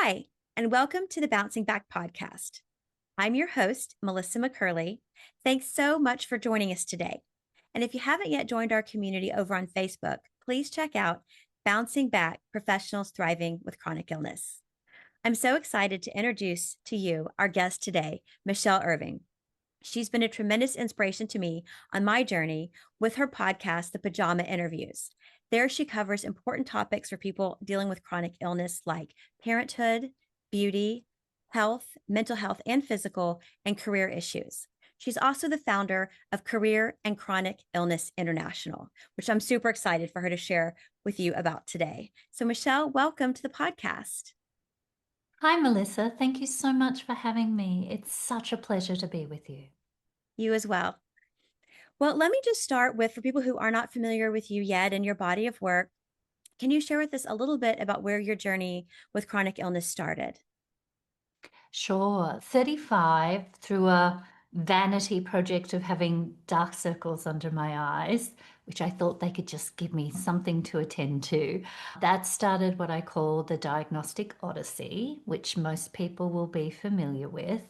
Hi, and welcome to the Bouncing Back podcast. I'm your host, Melissa McCurley. Thanks so much for joining us today. And if you haven't yet joined our community over on Facebook, please check out Bouncing Back Professionals Thriving with Chronic Illness. I'm so excited to introduce to you our guest today, Michelle Irving. She's been a tremendous inspiration to me on my journey with her podcast, The Pajama Interviews. There, she covers important topics for people dealing with chronic illness like parenthood, beauty, health, mental health, and physical, and career issues. She's also the founder of Career and Chronic Illness International, which I'm super excited for her to share with you about today. So, Michelle, welcome to the podcast. Hi, Melissa. Thank you so much for having me. It's such a pleasure to be with you. You as well. Well, let me just start with for people who are not familiar with you yet and your body of work, can you share with us a little bit about where your journey with chronic illness started? Sure. 35 through a vanity project of having dark circles under my eyes, which I thought they could just give me something to attend to. That started what I call the diagnostic odyssey, which most people will be familiar with.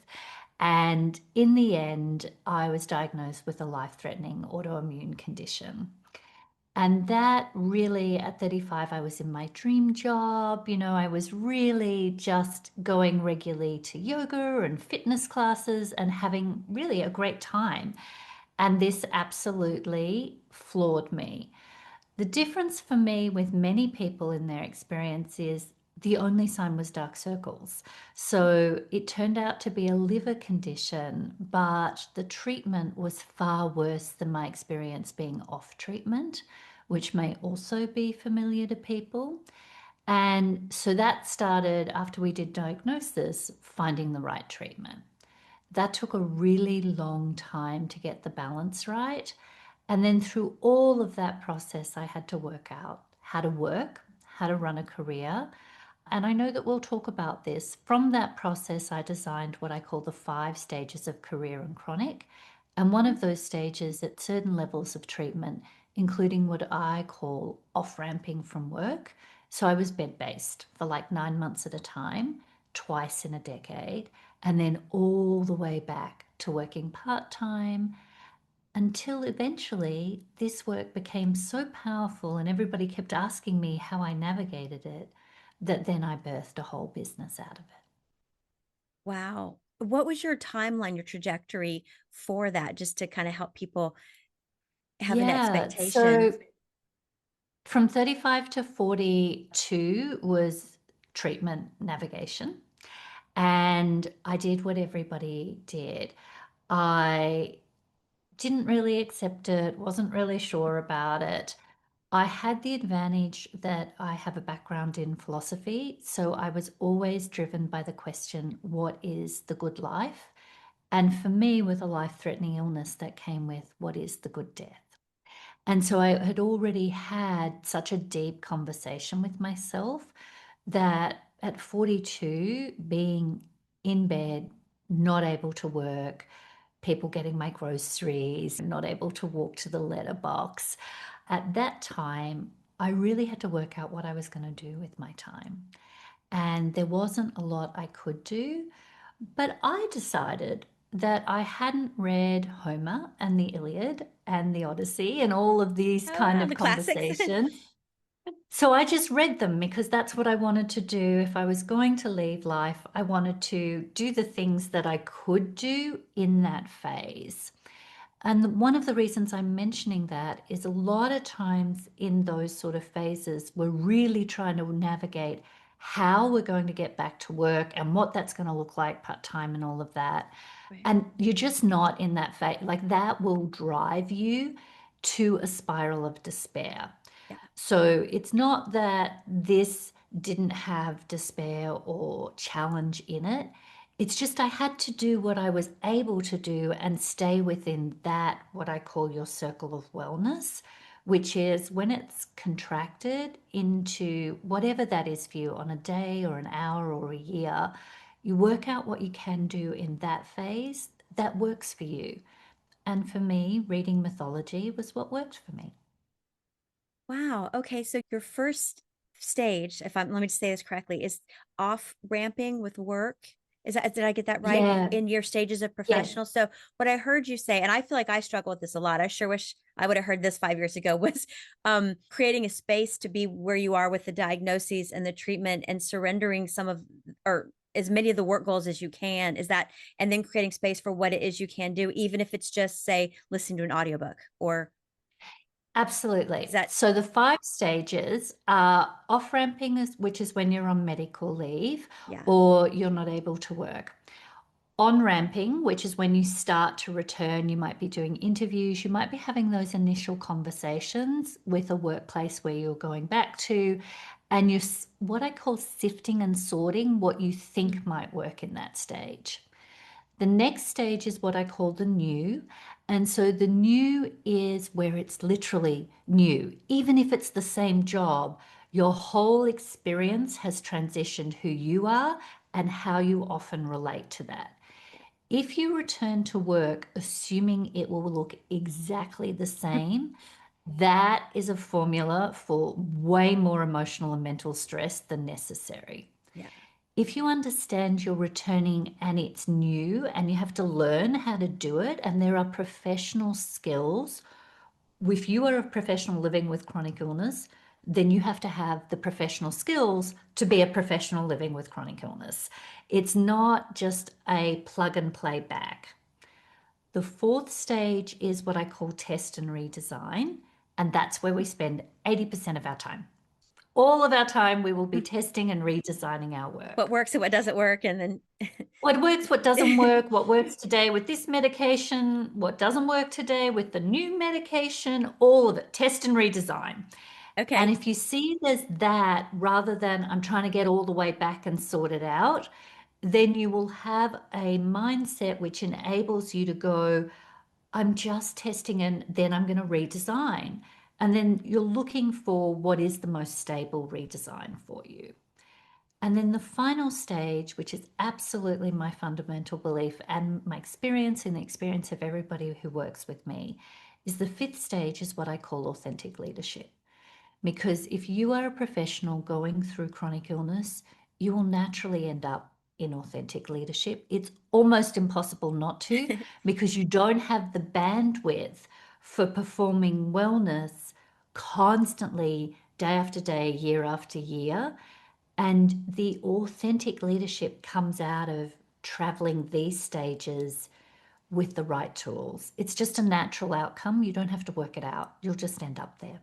And in the end, I was diagnosed with a life-threatening autoimmune condition. And that really, at 35, I was in my dream job. I was really just going regularly to yoga and fitness classes and having really a great time. And this absolutely floored me. The difference for me with many people in their experience is the only sign was dark circles. So it turned out to be a liver condition, but the treatment was far worse than my experience being off treatment, which may also be familiar to people. And so that started after we did diagnosis, finding the right treatment. That took a really long time to get the balance right. And then through all of that process, I had to work out how to work, how to run a career. And I know that we'll talk about this. From that process, I designed what I call the 5 stages of career and chronic. And one of those stages at certain levels of treatment, including what I call off ramping from work. So I was bed based for like 9 months at a time, twice in a decade, and then all the way back to working part time until eventually this work became so powerful and everybody kept asking me how I navigated it that then I birthed a whole business out of it. Wow. What was your timeline, your trajectory for that, just to kind of help people have an Yeah, expectation? so from 35 to 42 was treatment navigation. And I did what everybody did. I didn't really accept it, wasn't really sure about it. I had the advantage that I have a background in philosophy, so I was always driven by the question, what is the good life? And for me, with a life-threatening illness, that came with, what is the good death? And so I had already had such a deep conversation with myself that at 42, being in bed, not able to work, people getting my groceries, not able to walk to the letterbox. At that time, I really had to work out what I was going to do with my time. And there wasn't a lot I could do, but I decided that I hadn't read Homer and the Iliad and the Odyssey and all of these Oh, kind wow, of the classics. conversations. So I just read them because that's what I wanted to do. If I was going to leave life, I wanted to do the things that I could do in that phase. And one of the reasons I'm mentioning that is a lot of times in those sort of phases, we're really trying to navigate how we're going to get back to work and what that's going to look like part-time and all of that. Right. And you're just not in that phase. Like that will drive you to a spiral of despair. Yeah. So it's not that this didn't have despair or challenge in it. It's just I had to do what I was able to do and stay within that, what I call your circle of wellness, which is when it's contracted into whatever that is for you on a day or an hour or a year, you work out what you can do in that phase that works for you. And for me, reading mythology was what worked for me. Wow. Okay. So your first stage, if I'm let me just say this correctly, is off ramping with work. Is that, did I get that right? Yeah, In your stages of yeah. professional. So what I heard you say, and I feel like I struggle with this a lot. I sure wish I would have heard this 5 years ago, was creating a space to be where you are with the diagnoses and the treatment and surrendering some of, or as many of the work goals as you can. Is that, and then creating space for what it is you can do, even if it's just say listening to an audiobook, or is Absolutely. that, So the 5 stages are off-ramping, which is when you're on medical leave yeah. or you're not able to work. On-ramping, which is when you start to return, you might be doing interviews, you might be having those initial conversations with a workplace where you're going back to, and you're what I call sifting and sorting what you think might work in that stage. The next stage is what I call the new. And so the new is where it's literally new. Even if it's the same job, your whole experience has transitioned who you are and how you often relate to that. If you return to work assuming it will look exactly the same, that is a formula for way more emotional and mental stress than necessary. Yeah. If you understand you're returning and it's new and you have to learn how to do it, and there are professional skills, if you are a professional living with chronic illness, then you have to have the professional skills to be a professional living with chronic illness. It's not just a plug and play back. The fourth stage is what I call test and redesign, and that's where we spend 80% of our time. All of our time, we will be testing and redesigning our What work. works and what doesn't work, and then What works, what doesn't work, what works today with this medication, what doesn't work today with the new medication, all of it, test and redesign. And okay. if you see there's that rather than I'm trying to get all the way back and sort it out, then you will have a mindset which enables you to go, I'm just testing and then I'm going to redesign. And then you're looking for what is the most stable redesign for you. And then the final stage, which is absolutely my fundamental belief and my experience and the experience of everybody who works with me, is the fifth stage is what I call authentic leadership. Because if you are a professional going through chronic illness, you will naturally end up in authentic leadership. It's almost impossible not to, because you don't have the bandwidth for performing wellness constantly, day after day, year after year. And the authentic leadership comes out of traveling these stages with the right tools. It's just a natural outcome. You don't have to work it out. You'll just end up there.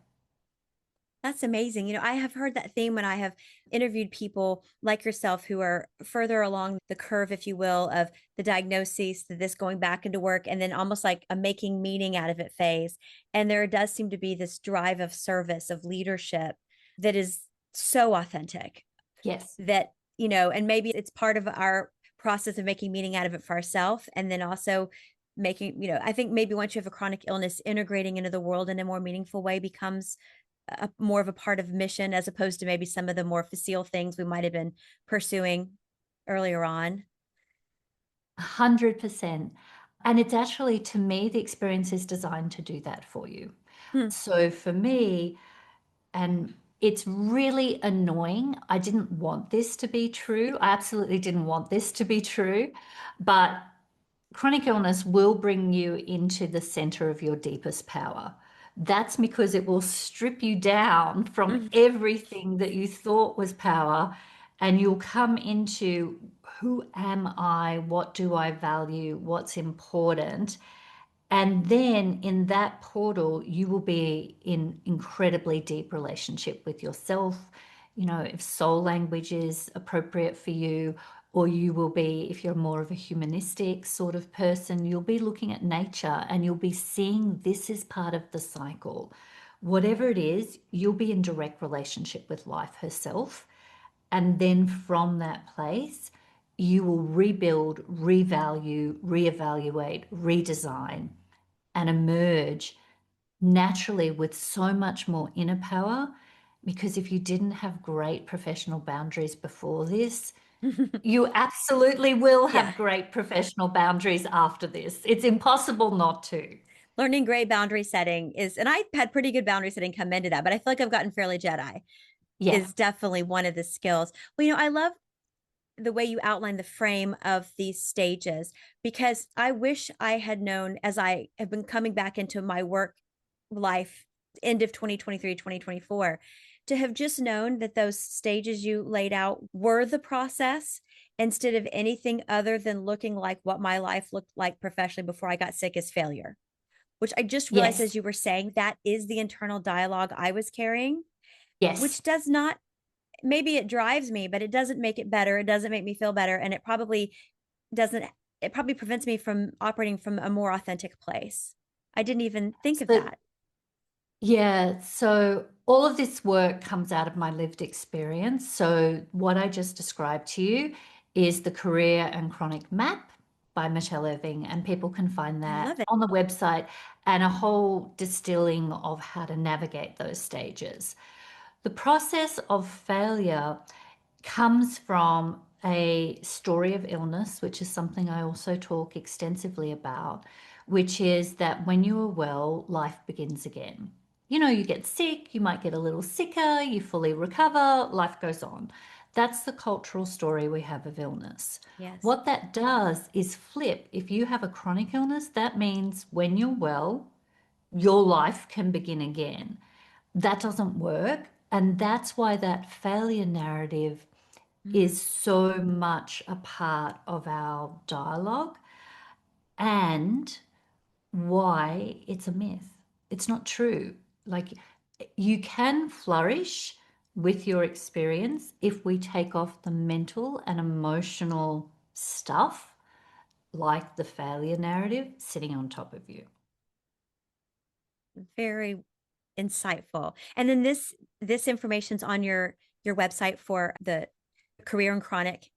That's amazing. I have heard that theme when I have interviewed people like yourself who are further along the curve, if you will, of the diagnosis to this going back into work, and then almost like a making meaning out of it phase. And there does seem to be this drive of service, of leadership that is so authentic Yes. that, and maybe it's part of our process of making meaning out of it for ourselves. And then also making, I think maybe once you have a chronic illness, integrating into the world in a more meaningful way becomes more of a part of mission, as opposed to maybe some of the more facile things we might have been pursuing earlier on. 100%. And it's actually, to me, the experience is designed to do that for you. Hmm. So for me, and it's really annoying. I didn't want this to be true. I absolutely didn't want this to be true. But chronic illness will bring you into the center of your deepest power. That's because it will strip you down from Mhm. everything that you thought was power, and you'll come into who am I? What do I value? What's important? And then in that portal, you will be in incredibly deep relationship with yourself. If soul language is appropriate for you, or you will be, if you're more of a humanistic sort of person, you'll be looking at nature and you'll be seeing this is part of the cycle. Whatever it is, you'll be in direct relationship with life herself. And then from that place, you will rebuild, revalue, reevaluate, redesign, and emerge naturally with so much more inner power. Because if you didn't have great professional boundaries before this, you absolutely will Yeah. have great professional boundaries after this. It's impossible not to. Learning great boundary setting is, and I had pretty good boundary setting come into that, but I feel like I've gotten fairly Jedi. Yeah. is definitely one of the skills. Well, I love the way you outline the frame of these stages, because I wish I had known, as I have been coming back into my work life, end of 2023, 2024, to have just known that those stages you laid out were the process, instead of anything other than looking like what my life looked like professionally before I got sick, as failure. Which I just realized, as Yes. you were saying, that is the internal dialogue I was carrying, Yes. which does not, maybe it drives me, but it doesn't make it better. It doesn't make me feel better. And doesn't, it probably prevents me from operating from a more authentic place. I didn't even think of So, that. yeah. So all of this work comes out of my lived experience. So what I just described to you is the Career and Chronic Map by Michelle Irving, and people can find I that love it. on the website, and a whole distilling of how to navigate those stages. The process of failure comes from a story of illness, which is something I also talk extensively about, which is that when you are well, life begins again. You get sick, you might get a little sicker, you fully recover, life goes on. That's the cultural story we have of illness. Yes. What that does is flip. If you have a chronic illness, that means when you're well, your life can begin again. That doesn't work. And that's why that failure narrative Mm. is so much a part of our dialogue, and why it's a myth. It's not true. Like, you can flourish with your experience if we take off the mental and emotional stuff, like the failure narrative sitting on top of you. Very insightful. And then this information's on your website for the Career and Chronic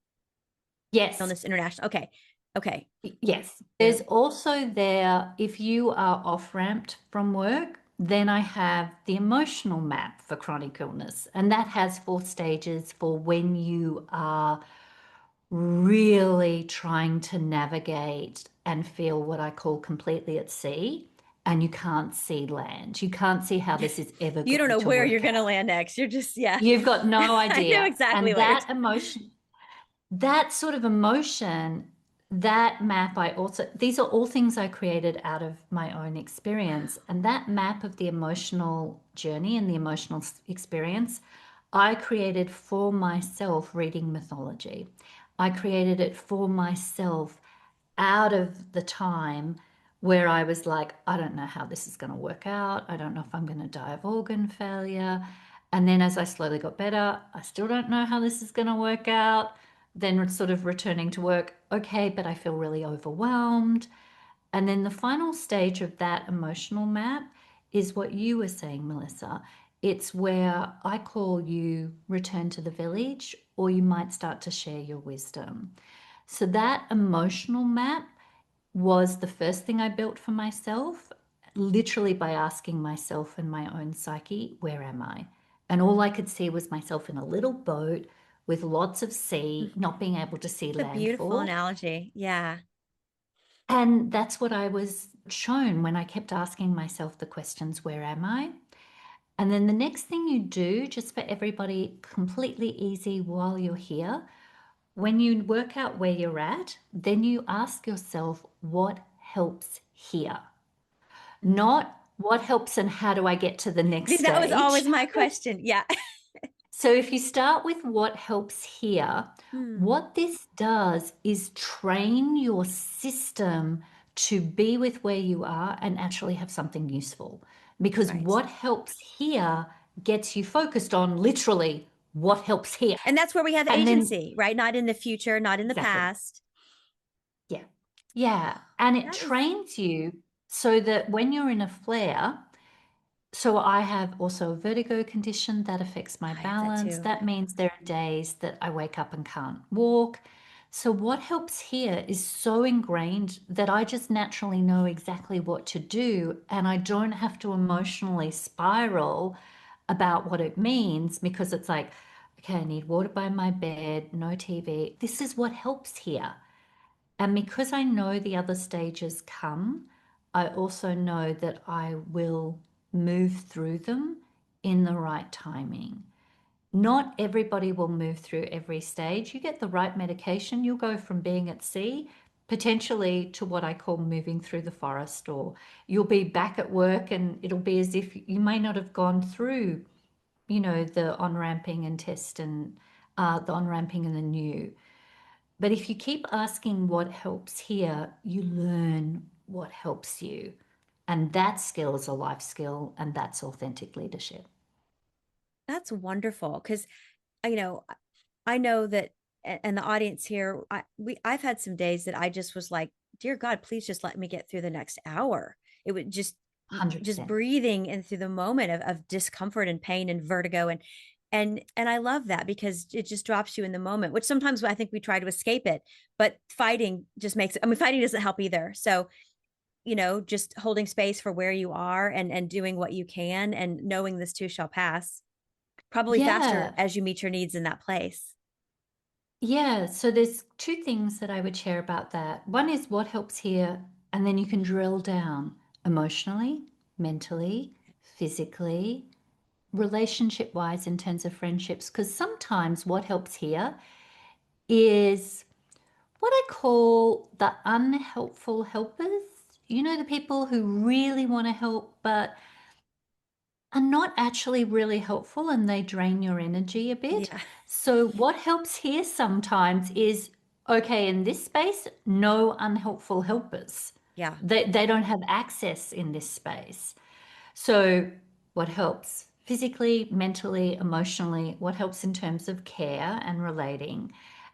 Yes. Illness International. Okay. Okay. Yes. There's You. also there, if you are off ramped from work, then I have the emotional map for chronic illness. And that has 4 stages for when you are really trying to navigate and feel what I call completely at sea, and you can't see land. You can't see how this is ever You don't going know to where you're work going to out. land next. You're just, yeah. You've got no I know idea. exactly And what you're that emotion, that sort of emotion, that map, these are all things I created out of my own experience. And that map of the emotional journey and the emotional experience, I created for myself reading mythology. I created it for myself out of the time where I was like, I don't know how this is going to work out. I don't know if I'm going to die of organ failure. And then as I slowly got better, I still don't know how this is going to work out. Then sort of returning to work, okay, but I feel really overwhelmed. And then the final stage of that emotional map is what you were saying, Melissa. It's where I call you return to the village, or you might start to share your wisdom. So that emotional map was the first thing I built for myself, literally by asking myself and my own psyche, where am I? And all I could see was myself in a little boat with lots of sea, not being able to see It's a beautiful landfall. analogy. Yeah. And that's what I was shown when I kept asking myself the questions, where am I? And then the next thing you do, just for everybody, completely easy while you're here, when you work out where you're at, then you ask yourself, what helps here? Mm. Not what helps and how do I get to the next That was stage? always my question. Yeah. So if you start with what helps here, Hmm. what this does is train your system to be with where you are and actually have something useful. Because Right. what helps here gets you focused on literally what helps here. And that's where we have And then, agency, right? Not in the future, not in the exactly. past. Yeah. Yeah. And it That is, trains you so that when you're in a flare, so I have also a vertigo condition that affects my I have that balance. too. That means there are days that I wake up and can't walk. So what helps here is so ingrained that I just naturally know exactly what to do, and I don't have to emotionally spiral about what it means, because it's like, okay, I need water by my bed, no TV. This is what helps here. And because I know the other stages come, I also know that I will move through them in the right timing. Not everybody will move through every stage. You get the right medication, you'll go from being at sea potentially to what I call moving through the forest, or you'll be back at work and it'll be as if you may not have gone through, the on-ramping and test and the on-ramping and the new. But if you keep asking what helps here, you learn what helps you. And that skill is a life skill, and that's authentic leadership. That's wonderful because you know I know that, and the audience here, I've had some days that I just was like, dear God, please just let me get through the next hour. It would just 100%. breathing and through the moment of discomfort and pain and vertigo, and I love that because it just drops you in the moment, which sometimes I think we try to escape it, but fighting just makes it, I mean, fighting doesn't help either. So, just holding space for where you are and doing what you can and knowing this too shall pass, probably faster Yeah. as you meet your needs in that place. Yeah. So there's two things that I would share about that. One is what helps here, and then you can drill down emotionally, mentally, physically, relationship wise in terms of friendships. Because sometimes what helps here is what I call the unhelpful helpers. The people who really want to help, but are not actually really helpful and they drain your energy a bit. Yeah. So, what helps here sometimes is okay, in this space, no unhelpful helpers. Yeah. They don't have access in this space. So, what helps physically, mentally, emotionally, what helps in terms of care and relating.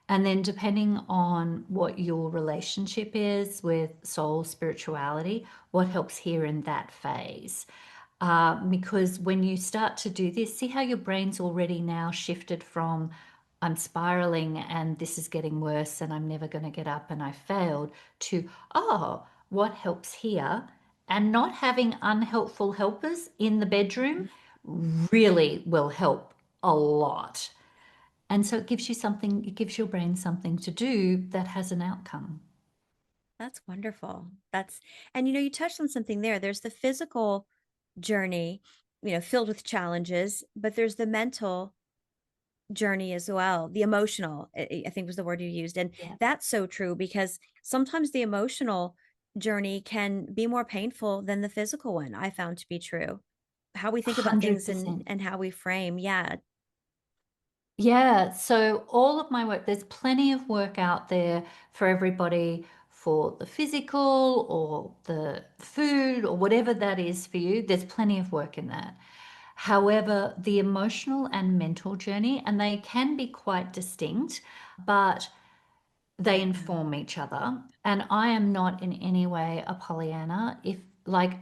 And then, depending on what your relationship is with soul, spirituality, what helps here in that phase. Because when you start to do this, see how your brain's already now shifted from I'm spiraling and this is getting worse and I'm never going to get up and I failed to, oh, what helps here? And not having unhelpful helpers in the bedroom really will help a lot. And so it gives you something, it gives your brain something to do that has an outcome. That's wonderful. And you touched on something there. There's the physical journey, filled with challenges, but there's the mental journey as well, the emotional, I think was the word you used. And Yeah, that's so true because sometimes the emotional journey can be more painful than the physical one. I found to be true. How we think about things and 100%. and how we frame. Yeah. Yeah, so all of my work, there's plenty of work out there for everybody for the physical or the food or whatever that is for you. There's plenty of work in that. However, the emotional and mental journey, and they can be quite distinct, but they inform each other. And I am not in any way a Pollyanna. If, like,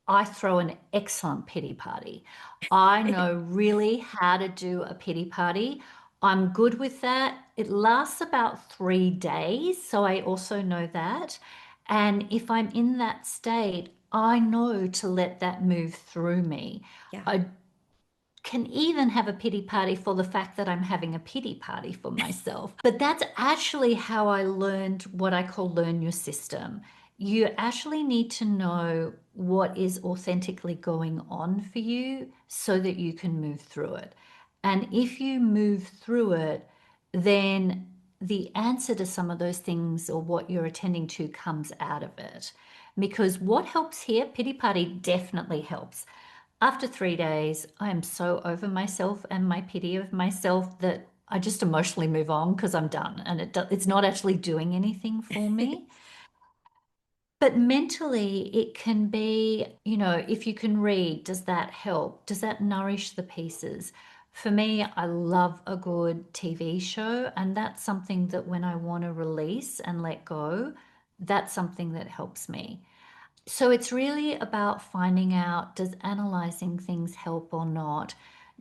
I throw an excellent pity party. I know really how to do a pity party. I'm good with that. It lasts about 3 days, so I also know that. And if I'm in that state, I know to let that move through me. Yeah. I can even have a pity party for the fact that I'm having a pity party for myself. But that's actually how I learned what I call learn your system. You actually need to know what is authentically going on for you so that you can move through it. And if you move through it, then the answer to some of those things or what you're attending to comes out of it. Because what helps here, pity party definitely helps. After 3 days, I am so over myself and my pity of myself that I just emotionally move on because I'm done and it's not actually doing anything for me. But mentally, it can be, if you can read, does that help? Does that nourish the pieces? For me, I love a good TV show, and that's something that when I want to release and let go, that's something that helps me. So it's really about finding out, does analyzing things help or not?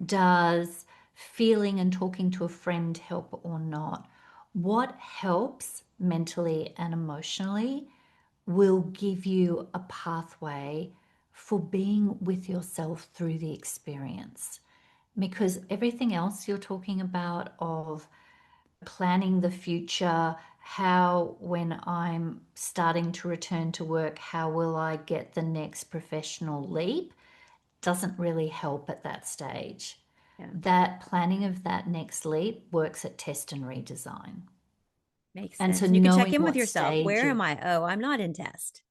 Does feeling and talking to a friend help or not? What helps mentally and emotionally will give you a pathway for being with yourself through the experience. Because everything else you're talking about of planning the future, how when I'm starting to return to work, how will I get the next professional leap, doesn't really help at that stage. Yeah. that planning of that next leap works at test and redesign. Makes And so sense. And you can check knowing in with what yourself. stage Where am I? Oh, I'm not in test.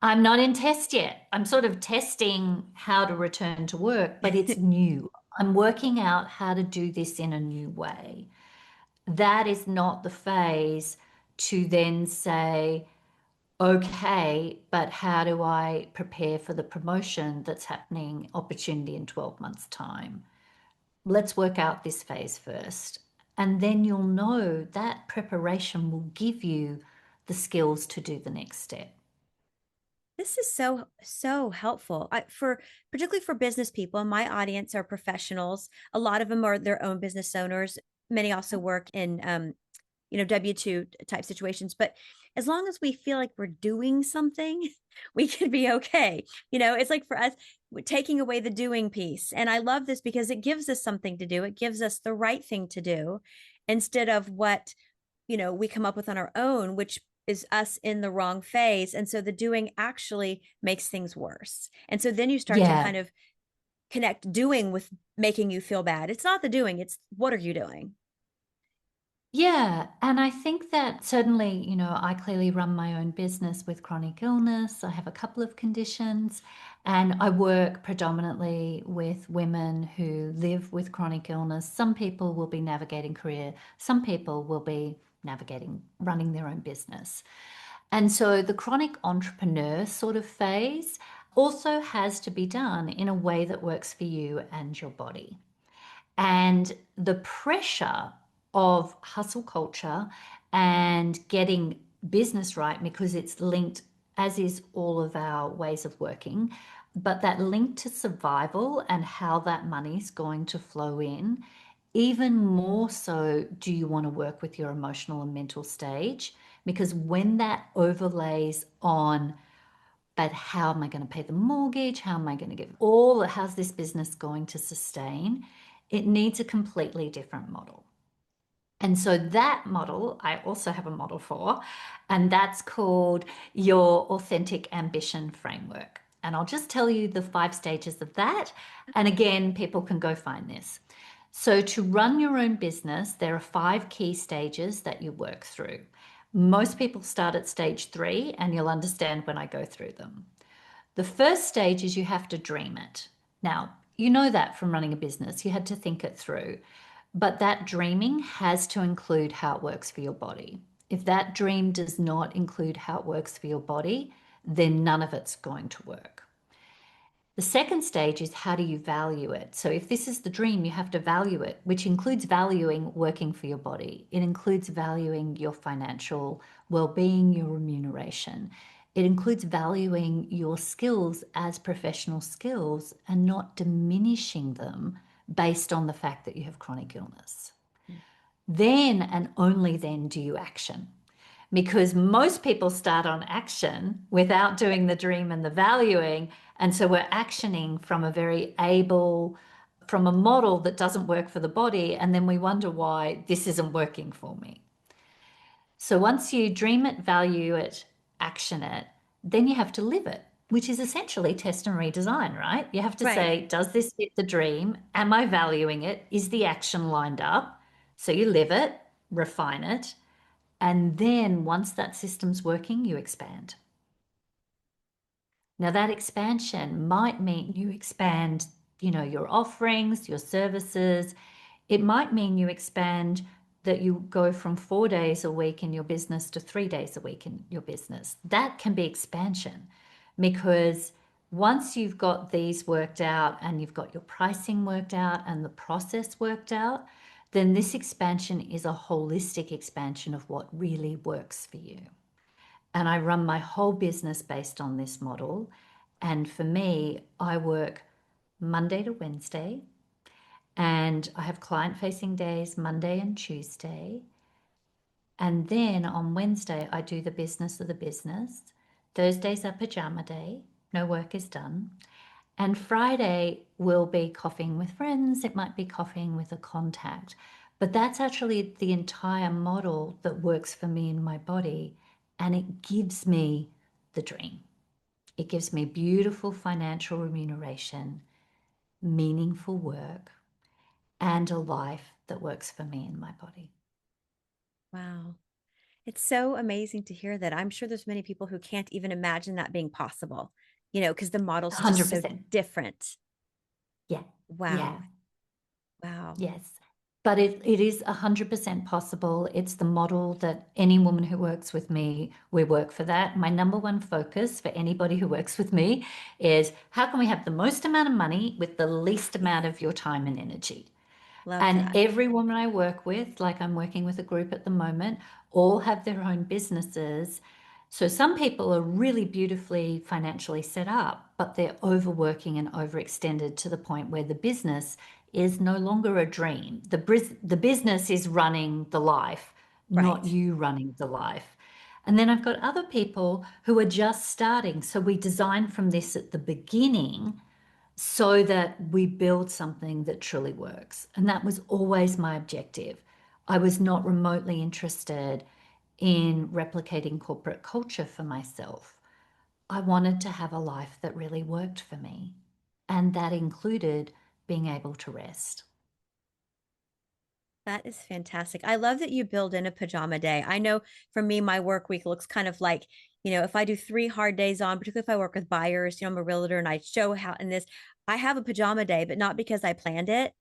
I'm not in test yet. I'm sort of testing how to return to work, but it's new. I'm working out how to do this in a new way. That is not the phase to then say, okay, but how do I prepare for the promotion that's happening, opportunity in 12 months' time? Let's work out this phase first. And then you'll know that preparation will give you the skills to do the next step. This is so helpful. For particularly for business people, my audience are professionals. A lot of them are their own business owners. Many also work in W-2 type situations. But as long as we feel like we're doing something, we can be okay. It's like for us, taking away the doing piece. And I love this because it gives us something to do. It gives us the right thing to do instead of what, we come up with on our own, which is us in the wrong phase. And so the doing actually makes things worse. And so then you start to Yeah. kind of connect doing with making you feel bad. It's not the doing, it's what are you doing? Yeah, and I think that certainly, I clearly run my own business with chronic illness. I have a couple of conditions, and I work predominantly with women who live with chronic illness. Some people will be navigating career, some people will be navigating running their own business. And so the chronic entrepreneur sort of phase also has to be done in a way that works for you and your body. And the pressure of hustle culture and getting business right, because it's linked, as is all of our ways of working, but that link to survival and how that money's going to flow in, even more so do you want to work with your emotional and mental stage, because when that overlays on, but how am I going to pay the mortgage? How am I going to get how's this business going to sustain? It needs a completely different model. And so that model, I also have a model for, and that's called your authentic ambition framework. And I'll just tell you the 5 stages of that. And again, people can go find this. So to run your own business, there are 5 key stages that you work through. Most people start at stage 3, and you'll understand when I go through them. The first stage is you have to dream it. Now, you know that from running a business, you had to think it through. But that dreaming has to include how it works for your body. If that dream does not include how it works for your body, then none of it's going to work. The second stage is how do you value it? So if this is the dream, you have to value it, which includes valuing working for your body. It includes valuing your financial well-being, your remuneration. It includes valuing your skills as professional skills and not diminishing them based on the fact that you have chronic illness. Then and only then do you action, because most people start on action without doing the dream and the valuing. And so we're actioning from a very able, from a model that doesn't work for the body. And then we wonder why this isn't working for me. So once you dream it, value it, action it, then you have to live it, which is essentially test and redesign, right? You have to Right. say, does this fit the dream? Am I valuing it? Is the action lined up? So you live it, refine it, and then once that system's working, you expand. Now, that expansion might mean you expand, your offerings, your services. It might mean you expand that you go from 4 days a week in your business to 3 days a week in your business. That can be expansion, because once you've got these worked out and you've got your pricing worked out and the process worked out, then this expansion is a holistic expansion of what really works for you. And I run my whole business based on this model. And for me, I work Monday to Wednesday, and I have client facing days Monday and Tuesday. And then on Wednesday, I do the business of the business. Thursdays are pajama day, no work is done. And Friday will be coffeeing with friends, it might be coffeeing with a contact. But that's actually the entire model that works for me in my body. And it gives me the dream. It gives me beautiful financial remuneration, meaningful work. and a life that works for me and my body. Wow. It's so amazing to hear that. I'm sure there's many people who can't even imagine that being possible, because the model's just so 100%. different. Yeah. Yeah. Wow. Wow. Yes. But it is 100% possible. It's the model that any woman who works with me, we work for that. My number one focus for anybody who works with me is how can we have the most amount of money with the least Yes. amount of your time and energy? Love And that. every woman I work with, like I'm working with a group at the moment, all have their own businesses. So some people are really beautifully financially set up, but they're overworking and overextended to the point where the business is no longer a dream. The business is running the life, not Right. you running the life. And then I've got other people who are just starting. So we design from this at the beginning so that we build something that truly works. And that was always my objective. I was not remotely interested in replicating corporate culture for myself. I wanted to have a life that really worked for me. And that included being able to rest. That is fantastic. I love that you build in a pajama day. I know for me, my work week looks kind of like, if I do 3 hard days on, particularly if I work with buyers, I'm a realtor and I show how in this, I have a pajama day, but not because I planned it,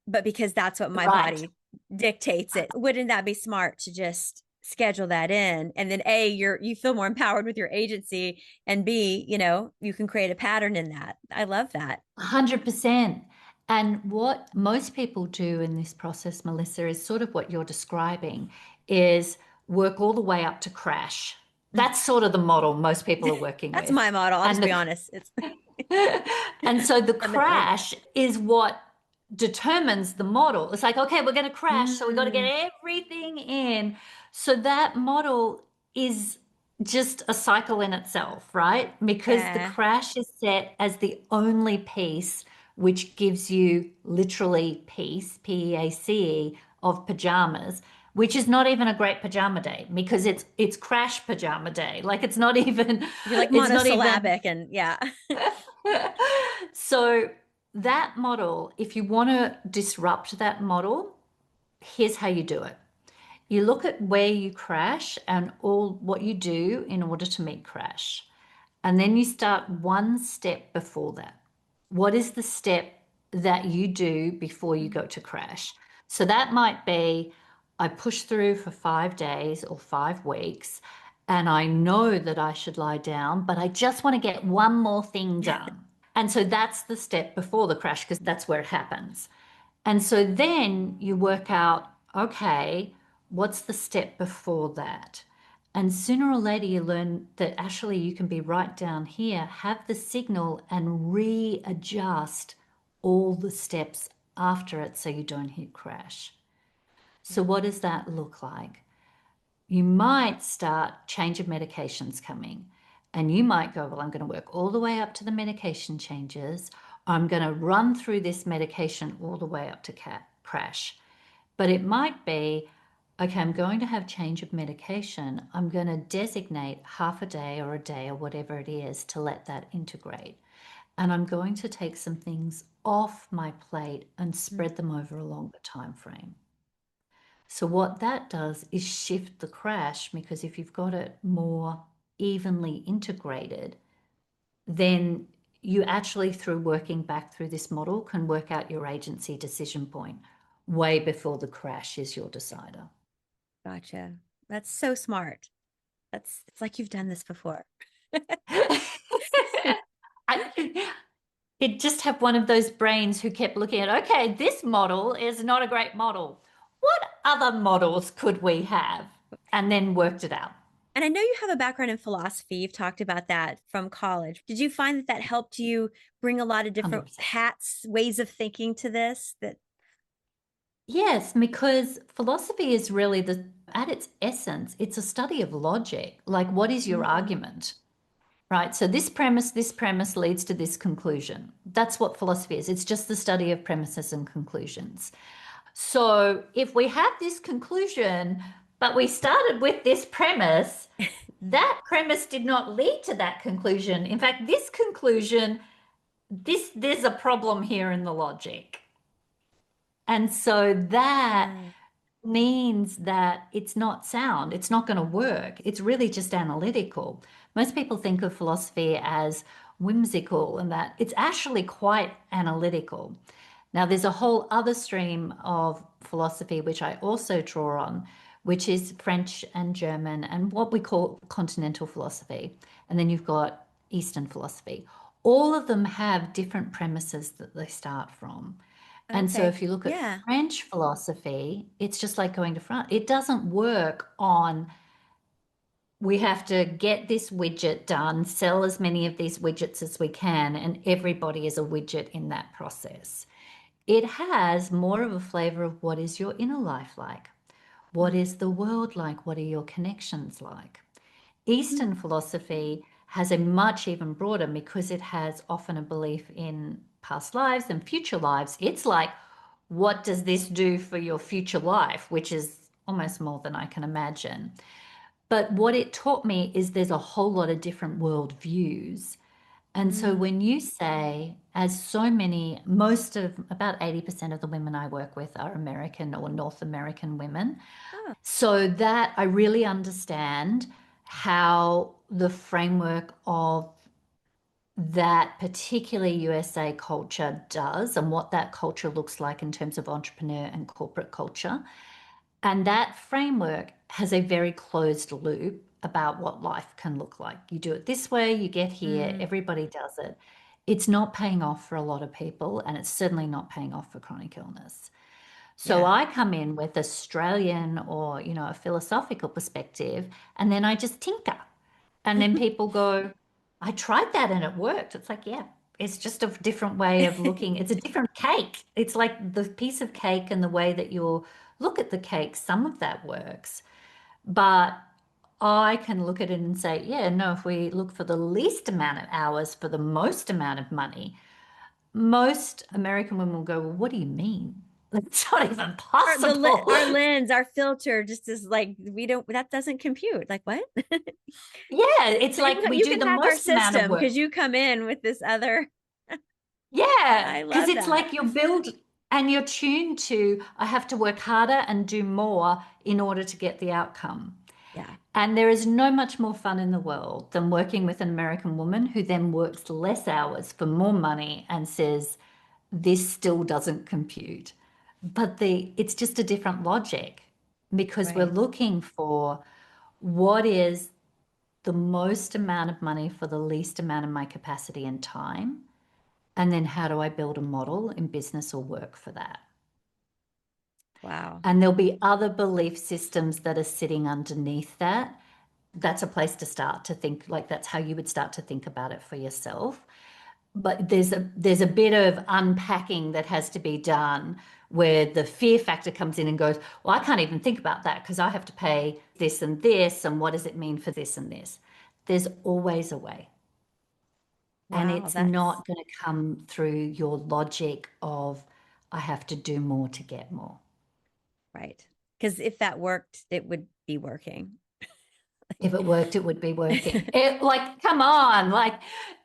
but because that's what my Right. body dictates it. Wouldn't that be smart to just schedule that in? And then A, you feel more empowered with your agency, and B, you can create a pattern in that. I love that. 100%. And what most people do in this process, Melissa, is sort of what you're describing, is work all the way up to crash. That's sort of the model most people are working That's with. my model. I'll just And be the honest. It's and so the limit it. crash is what determines the model. It's like, okay, we're going to crash, so we got to get Mm, everything in. So that model is just a cycle in itself, right? Because the yeah. crash is set as the only piece which gives you literally peace, P-E-A-C-E, of pajamas, which is not even a great pajama day because it's crash pajama day. Like You're like it's not even monosyllabic and yeah. so that model, if you want to disrupt that model, here's how you do it. You look at where you crash and all what you do in order to meet crash. And then you start one step before that. What is the step that you do before you go to crash? So that might be I push through for 5 days or 5 weeks, and I know that I should lie down, but I just want to get one more thing done. And so that's the step before the crash because that's where it happens. And so then you work out, okay, what's the step before that? And sooner or later, you learn that actually you can be right down here, have the signal, and readjust all the steps after it so you don't hit crash. So, what does that look like? You might start change of medications coming, and you might go, well, I'm going to work all the way up to the medication changes. I'm going to run through this medication all the way up to crash. But it might be, okay, I'm going to have change of medication. I'm going to designate half a day or a day or whatever it is to let that integrate. And I'm going to take some things off my plate and spread them over a longer time frame. So what that does is shift the crash because if you've got it more evenly integrated, then you actually, through working back through this model, can work out your agency decision point way before the crash is your decider. Gotcha. That's so smart. It's like you've done this before. I, it just have one of those brains who kept looking at, okay, this model is not a great model. What other models could we have? And then worked it out. And I know you have a background in philosophy. You've talked about that from college. Did you find that that helped you bring a lot of different 100%. hats, ways of thinking to this? That Yes, because philosophy is really at its essence, it's a study of logic. Like, what is your Mm, argument? Right. So this premise leads to this conclusion. That's what philosophy is. It's just the study of premises and conclusions. So if we have this conclusion, but we started with this premise, that premise did not lead to that conclusion. In fact, this conclusion, there's a problem here in the logic. And so that Mm, means that it's not sound, it's not going to work. It's really just analytical. Most people think of philosophy as whimsical and that it's actually quite analytical. Now, there's a whole other stream of philosophy which I also draw on, which is French and German and what we call continental philosophy. And then you've got Eastern philosophy. All of them have different premises that they start from. And so okay. if you look at Yeah. French philosophy, it's just like going to France. It doesn't work on we have to get this widget done, sell as many of these widgets as we can, and everybody is a widget in that process. It has more of a flavor of what is your inner life like? What Mm, is the world like? What are your connections like? mm, Eastern philosophy has a much even broader because it has often a belief in past lives and future lives. It's like, what does this do for your future life? Which is almost more than I can imagine. But what it taught me is there's a whole lot of different worldviews. And so mm. when you say, as so many, most of about 80% of the women I work with are American or North American women, Oh, so that I really understand how the framework of that particular USA culture does and what that culture looks like in terms of entrepreneur and corporate culture. And that framework has a very closed loop about what life can look like. You do it this way, you get here, mm, everybody does it. It's not paying off for a lot of people, and it's certainly not paying off for chronic illness. So yeah. I come in with Australian or, a philosophical perspective, and then I just tinker. And then people go, I tried that and it worked. It's like, yeah, it's just a different way of looking. It's a different cake. It's like the piece of cake and the way that you look at the cake, some of that works. But I can look at it and say, yeah, no, if we look for the least amount of hours for the most amount of money, most American women will go, well, what do you mean? It's not even possible. Our lens, our filter just is like we don't that doesn't compute. Like what? Yeah, it's So like we you do can the hack our most amount of system work. because you come in with this other. Yeah, I because love it's that. like you're built and you're tuned to, I have to work harder and do more in order to get the outcome. Yeah. And there is no much more fun in the world than working with an American woman who then works less hours for more money and says, this still doesn't compute. But it's just a different logic because we're Right. looking for what is the most amount of money for the least amount of my capacity and time. And then how do I build a model in business or work for that? Wow. And there'll be other belief systems that are sitting underneath that. That's a place to start to think like that's how you would start to think about it for yourself. But there's a bit of unpacking that has to be done where the fear factor comes in and goes, well, I can't even think about that because I have to pay this, and what does it mean for this and this? There's always a way. And Wow. it's That's not going to come through your logic of, I have to do more to get more. right. Because if that worked, it would be working. If it worked, it would be working. Like, come on, like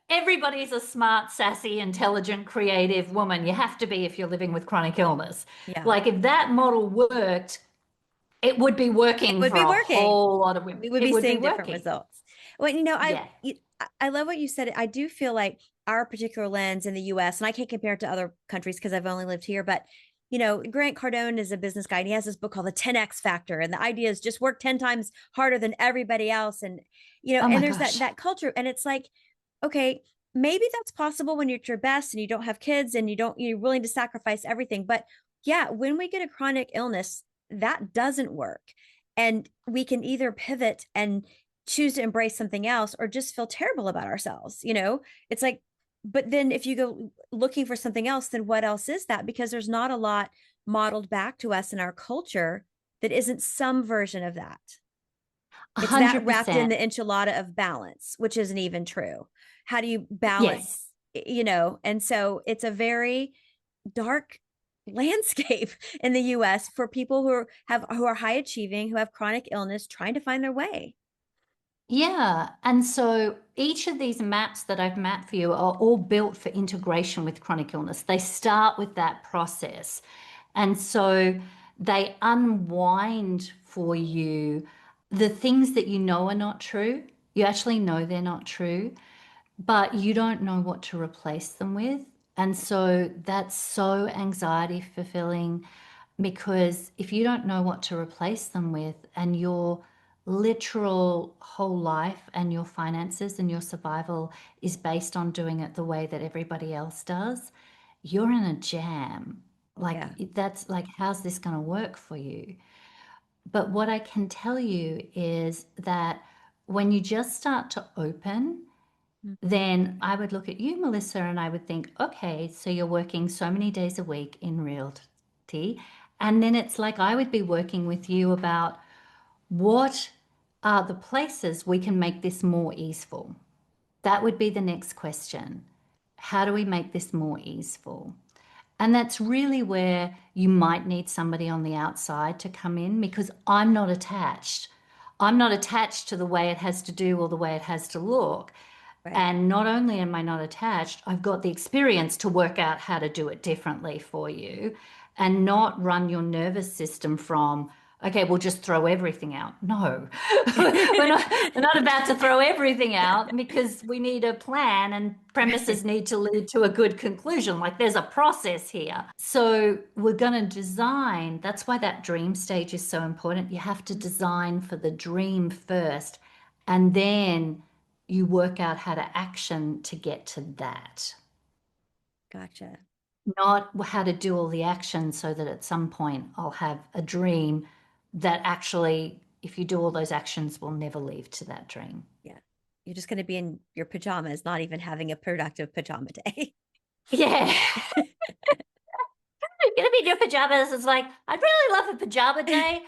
everybody's a smart, sassy, intelligent, creative woman. You have to be if you're living with chronic illness. Yeah. Like, if that model worked, it would be It working would for be a working. whole lot of women. We would It be would be seeing different working. results. Well, Yeah. I love what you said. I do feel like our particular lens in the US, and I can't compare it to other countries because I've only lived here, but Grant Cardone is a business guy and he has this book called The 10X Factor. And the idea is just work 10 times harder than everybody else. And, Oh and my there's gosh. that culture. And it's like, okay, maybe that's possible when you're at your best and you don't have kids and you're willing to sacrifice everything. But yeah, when we get a chronic illness, that doesn't work. And we can either pivot and choose to embrace something else or just feel terrible about ourselves. It's like, but then if you go looking for something else, then what else is that? Because there's not a lot modeled back to us in our culture that isn't some version of that. It's that wrapped in 100%. the enchilada of balance, which isn't even true. How do you Yes. balance, And so it's a very dark landscape in the US for people who are high achieving, who have chronic illness, trying to find their way. Yeah. And so each of these maps that I've mapped for you are all built for integration with chronic illness. They start with that process. And so they unwind for you the things that you know are not true. You actually know they're not true, but you don't know what to replace them with. And so that's so anxiety fulfilling, because if you don't know what to replace them with, and your literal whole life and your finances and your survival is based on doing it the way that everybody else does, you're in a jam. Like, Yeah. that's like, how's this going to work for you? But what I can tell you is that when you just start to open, Mhm. then I would look at you, Melissa, and I would think, okay, so you're working so many days a week in realty. And then it's like I would be working with you about what are the places we can make this more easeful. That would be the next question. How do we make this more easeful? And that's really where you might need somebody on the outside to come in, because I'm not attached. I'm not attached to the way it has to do or the way it has to look. Right. And not only am I not attached, I've got the experience to work out how to do it differently for you, and not run your nervous system from, okay, we'll just throw everything out. No, we're not about to throw everything out, because we need a plan, and premises Right. need to lead to a good conclusion. Like, there's a process here. So we're going to design. That's why that dream stage is so important. You have to design for the dream first, and then you work out how to action to get to that, Gotcha. not how to do all the action so that at some point I'll have a dream that actually, if you do all those actions, will never leave to that dream. Yeah. You're just going to be in your pajamas, not even having a productive pajama day. Yeah. You're going to be in your pajamas. It's like, I'd really love a pajama day,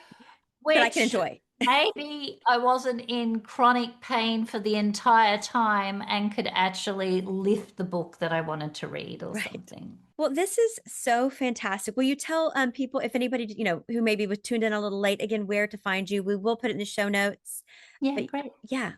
That I can which enjoy. maybe I wasn't in chronic pain for the entire time and could actually lift the book that I wanted to read or Right. something. Well, this is so fantastic. Will you tell people, if anybody, who maybe was tuned in a little late, again, where to find you? We will put it in the show notes. Yeah, But great. yeah,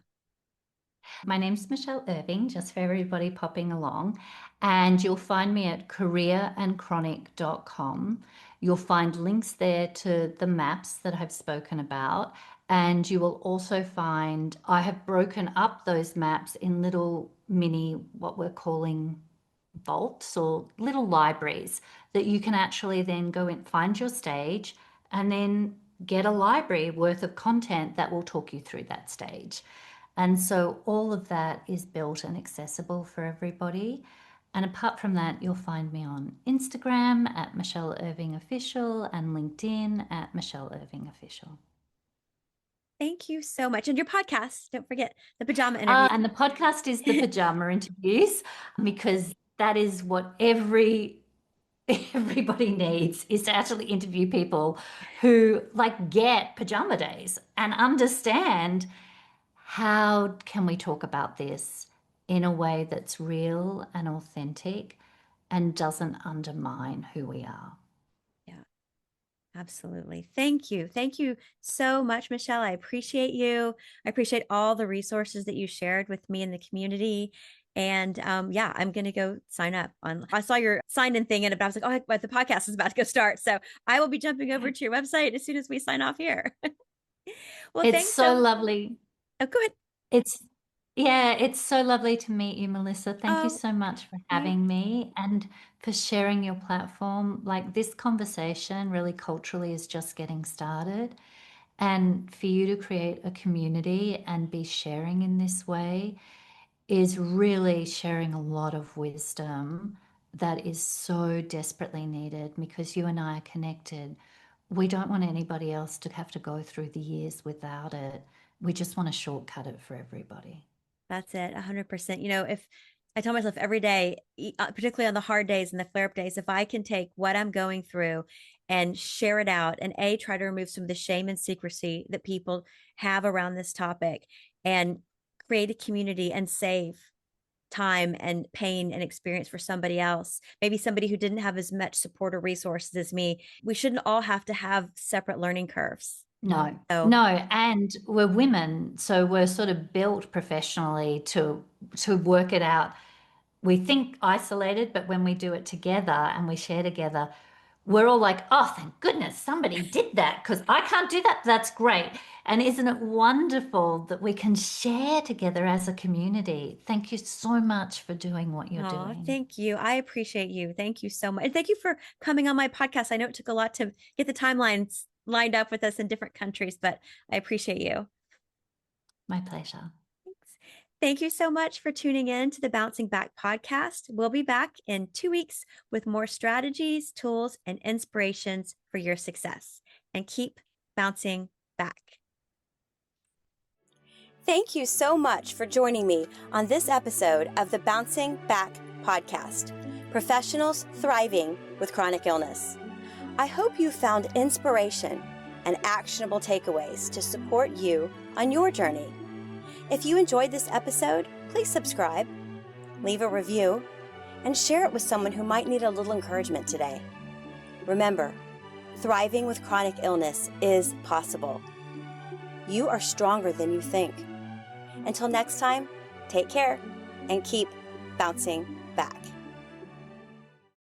My name's Michelle Irving, just for everybody popping along. And you'll find me at careerandchronic.com. You'll find links there to the maps that I've spoken about. And you will also find, I have broken up those maps in little mini, what we're calling vaults or little libraries, that you can actually then go and find your stage, and then get a library worth of content that will talk you through that stage. And so all of that is built and accessible for everybody. And apart from that, you'll find me on Instagram at Michelle Irving Official, and LinkedIn at Michelle Irving Official. thank you so much. And your podcast, don't forget the pajama interview. And the podcast is the Pajama Interviews, because that is what everybody needs, is to actually interview people who like get pajama days and understand, how can we talk about this in a way that's real and authentic and doesn't undermine who we are. Yeah. Absolutely. Thank you. Thank you so much, Michelle. I appreciate you. I appreciate all the resources that you shared with me in the community. And yeah, I'm going to go sign up on. I saw your sign in thing, and I was like, oh, but the podcast is about to go start. So I will be jumping over to your website as soon as we sign off here. Well, It's thanks so so. lovely. Oh, go ahead. It's Yeah, it's so lovely to meet you, Melissa. Thank you Oh, so much for you. having me and for sharing your platform. Like, this conversation really culturally is just getting started. And for you to create a community and be sharing in this way is really sharing a lot of wisdom that is so desperately needed, because you and I are connected. We don't want anybody else to have to go through the years without it. We just want to shortcut it for everybody. That's it, 100%. If I tell myself every day, particularly on the hard days and the flare up days, if I can take what I'm going through and share it out, and try to remove some of the shame and secrecy that people have around this topic, and create a community and save time and pain and experience for somebody else, maybe somebody who didn't have as much support or resources as me. We shouldn't all have to have separate learning curves. No, So no, and we're women, so we're sort of built professionally to work it out. We think isolated, but when we do it together and we share together, we're all like, oh, thank goodness somebody did that because I can't do that. That's great. And isn't it wonderful that we can share together as a community? Thank you so much for doing what you're Oh, doing. thank you. I appreciate you. Thank you so much. And thank you for coming on my podcast. I know it took a lot to get the timelines lined up with us in different countries, but I appreciate you. My pleasure. Thanks. Thank you so much for tuning in to the Bouncing Back podcast. We'll be back in 2 weeks with more strategies, tools, and inspirations for your success. And keep bouncing back. Thank you so much for joining me on this episode of the Bouncing Back podcast, Professionals Thriving with Chronic Illness. I hope you found inspiration and actionable takeaways to support you on your journey. If you enjoyed this episode, please subscribe, leave a review, and share it with someone who might need a little encouragement today. Remember, thriving with chronic illness is possible. You are stronger than you think. Until next time, take care and keep bouncing back.